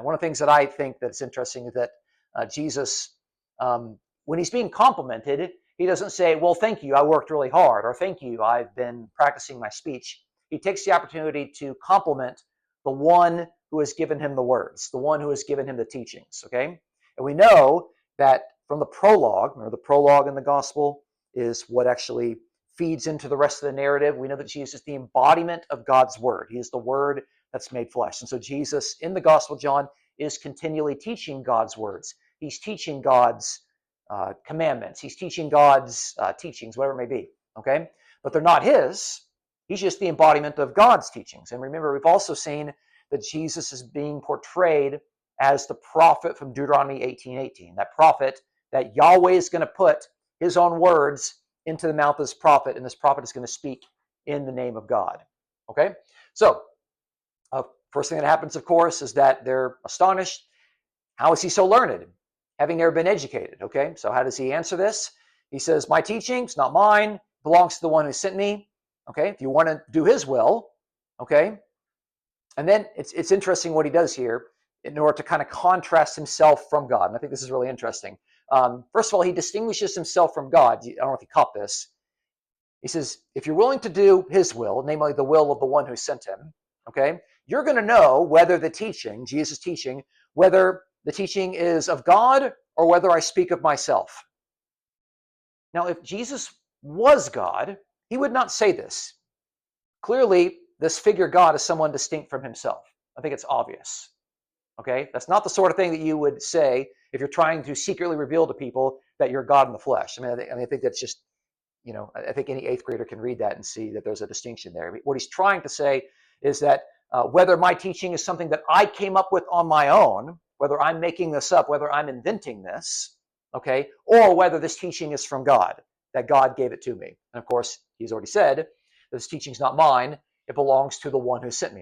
And one of the things that I think that's interesting is that Jesus, when he's being complimented, he doesn't say, well, thank you, I worked really hard, or thank you, I've been practicing my speech. He takes the opportunity to compliment the one who has given him the words, the one who has given him the teachings, okay? And we know that from the prologue, or the prologue in the gospel is what actually feeds into the rest of the narrative. We know that Jesus is the embodiment of God's word. He is the word that's made flesh. And so Jesus, in the Gospel of John, is continually teaching God's words. He's teaching God's commandments. He's teaching God's teachings, whatever it may be, okay? But they're not his. He's just the embodiment of God's teachings. And remember, we've also seen that Jesus is being portrayed as the prophet from Deuteronomy 18:18, that prophet that Yahweh is going to put his own words into the mouth of this prophet, and this prophet is going to speak in the name of God, okay? So, first thing that happens, of course, is that they're astonished. How is he so learned, having never been educated? Okay, so how does he answer this? He says, my teaching, it's not mine, belongs to the one who sent me. Okay, if you want to do his will, okay. And then it's interesting what he does here in order to kind of contrast himself from God. And I think this is really interesting. First of all, he distinguishes himself from God. I don't know if you caught this. He says, if you're willing to do his will, namely the will of the one who sent him, okay, you're going to know whether the teaching, Jesus' teaching, whether the teaching is of God or whether I speak of myself. Now, if Jesus was God, he would not say this. Clearly, this figure God is someone distinct from himself. I think it's obvious. Okay, that's not the sort of thing that you would say if you're trying to secretly reveal to people that you're God in the flesh. I think that's just, I think any eighth grader can read that and see that there's a distinction there. What he's trying to say is that whether my teaching is something that I came up with on my own, whether I'm making this up, whether I'm inventing this, okay, or whether this teaching is from God, that God gave it to me. And of course, he's already said, this teaching's not mine, it belongs to the one who sent me.